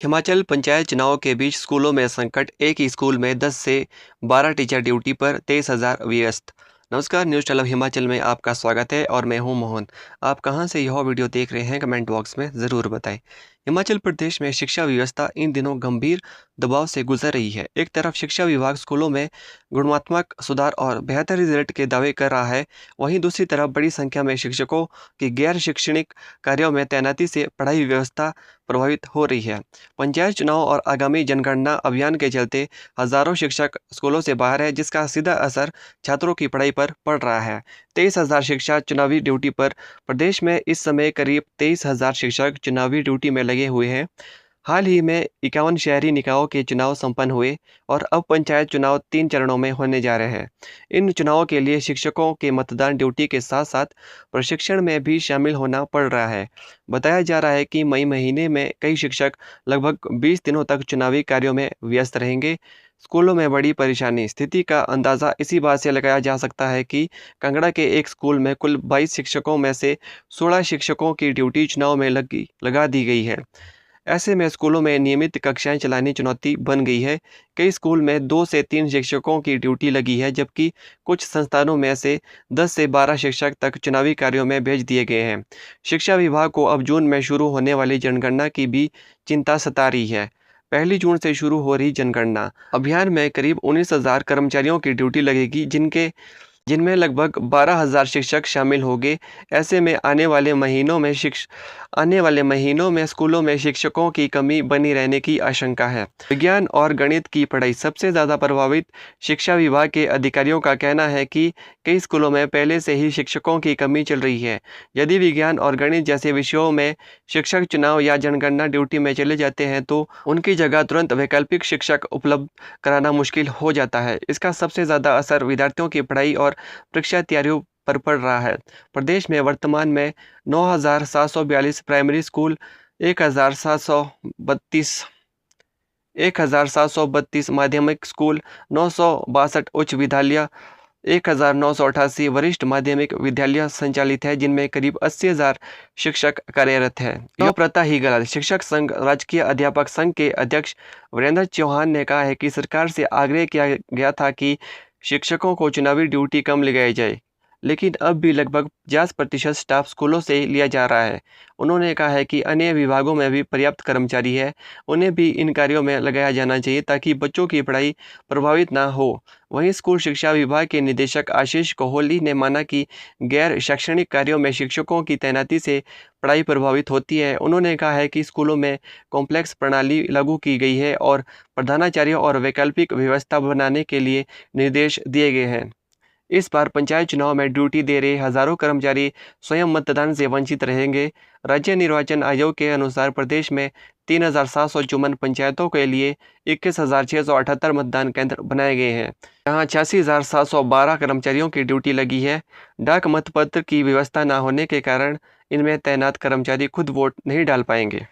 हिमाचल पंचायत चुनाव के बीच स्कूलों में संकट। एक ही स्कूल में 10 से 12 टीचर ड्यूटी पर, 23,000 व्यस्त। नमस्कार, न्यूज़ चैनल हिमाचल में आपका स्वागत है और मैं हूं मोहन। आप कहां से यह वीडियो देख रहे हैं, कमेंट बॉक्स में ज़रूर बताएं। हिमाचल प्रदेश में शिक्षा व्यवस्था इन दिनों गंभीर दबाव से गुजर रही है। एक तरफ शिक्षा विभाग स्कूलों में गुणात्मक सुधार और बेहतर रिजल्ट के दावे कर रहा है, वहीं दूसरी तरफ बड़ी संख्या में शिक्षकों की गैर शैक्षणिक कार्यों में तैनाती से पढ़ाई व्यवस्था प्रभावित हो रही है। पंचायत चुनाव और आगामी जनगणना अभियान के चलते हजारों शिक्षक स्कूलों से बाहर है, जिसका सीधा असर छात्रों की पढ़ाई पर पड़ रहा है। 23,000 शिक्षक चुनावी ड्यूटी पर। प्रदेश में इस समय करीब 23,000 शिक्षक चुनावी ड्यूटी में लगे हुए हैं। हाल ही में 51 शहरी निकायों के चुनाव संपन्न हुए और अब पंचायत चुनाव 3 चरणों में होने जा रहे हैं। इन चुनावों के लिए शिक्षकों के मतदान ड्यूटी के साथ साथ प्रशिक्षण में भी शामिल होना पड़ रहा है। बताया जा रहा है कि मई महीने में कई शिक्षक लगभग 20 दिनों तक चुनावी कार्यों में व्यस्त रहेंगे। स्कूलों में बड़ी परेशानी। स्थिति का अंदाज़ा इसी बात से लगाया जा सकता है कि कांगड़ा के एक स्कूल में कुल 22 शिक्षकों में से 16 शिक्षकों की ड्यूटी चुनाव में लगा दी गई है। ऐसे में स्कूलों में नियमित कक्षाएं चलानी चुनौती बन गई है। कई स्कूल में 2 से 3 शिक्षकों की ड्यूटी लगी है, जबकि कुछ संस्थानों में से 10 से 12 शिक्षक तक चुनावी कार्यों में भेज दिए गए हैं। शिक्षा विभाग को अब जून में शुरू होने वाली जनगणना की भी चिंता सता रही है। 1 जून से शुरू हो रही जनगणना अभियान में करीब 19,000 कर्मचारियों की ड्यूटी लगेगी, जिनमें लगभग 12,000 शिक्षक शामिल होंगे। ऐसे में आने वाले महीनों में स्कूलों में शिक्षकों की कमी बनी रहने की आशंका है। विज्ञान और गणित की पढ़ाई सबसे ज़्यादा प्रभावित। शिक्षा विभाग के अधिकारियों का कहना है कि कई स्कूलों में पहले से ही शिक्षकों की कमी चल रही है। यदि विज्ञान और गणित जैसे विषयों में शिक्षक चुनाव या जनगणना ड्यूटी में चले जाते हैं तो उनकी जगह तुरंत वैकल्पिक शिक्षक उपलब्ध कराना मुश्किल हो जाता है। इसका सबसे ज़्यादा असर विद्यार्थियों की पढ़ाई और परीक्षा तैयारियों पर पड़ रहा है। प्रदेश में वर्तमान में 9,742 प्राइमरी स्कूल, 1,732 माध्यमिक स्कूल, 962 उच्च विद्यालय, 1,988 वरिष्ठ माध्यमिक विद्यालय संचालित है, जिनमें करीब 80,000 शिक्षक कार्यरत हैं। यह प्रथा ही गलत। शिक्षक संघ राजकीय अध्यापक संघ के अध्यक्ष वीरेंद्र चौहान ने कहा है कि सरकार से आग्रह किया गया था कि शिक्षकों को चुनावी ड्यूटी कम लगाई जाए, लेकिन अब भी लगभग 50% स्टाफ स्कूलों से लिया जा रहा है। उन्होंने कहा है कि अन्य विभागों में भी पर्याप्त कर्मचारी है, उन्हें भी इन कार्यों में लगाया जाना चाहिए ताकि बच्चों की पढ़ाई प्रभावित ना हो। वहीं स्कूल शिक्षा विभाग के निदेशक आशीष कोहली ने माना कि गैर शैक्षणिक कार्यों में शिक्षकों की तैनाती से पढ़ाई प्रभावित होती है। उन्होंने कहा है कि स्कूलों में कॉम्प्लेक्स प्रणाली लागू की गई है और प्रधानाचार्यों और वैकल्पिक व्यवस्था बनाने के लिए निर्देश दिए गए हैं। इस बार पंचायत चुनाव में ड्यूटी दे रहे हजारों कर्मचारी स्वयं मतदान से वंचित रहेंगे। राज्य निर्वाचन आयोग के अनुसार प्रदेश में 3,754 पंचायतों के लिए 21,678 मतदान केंद्र बनाए गए हैं, जहां 86,712 कर्मचारियों की ड्यूटी लगी है। डाक मतपत्र की व्यवस्था न होने के कारण इनमें तैनात कर्मचारी खुद वोट नहीं डाल पाएंगे।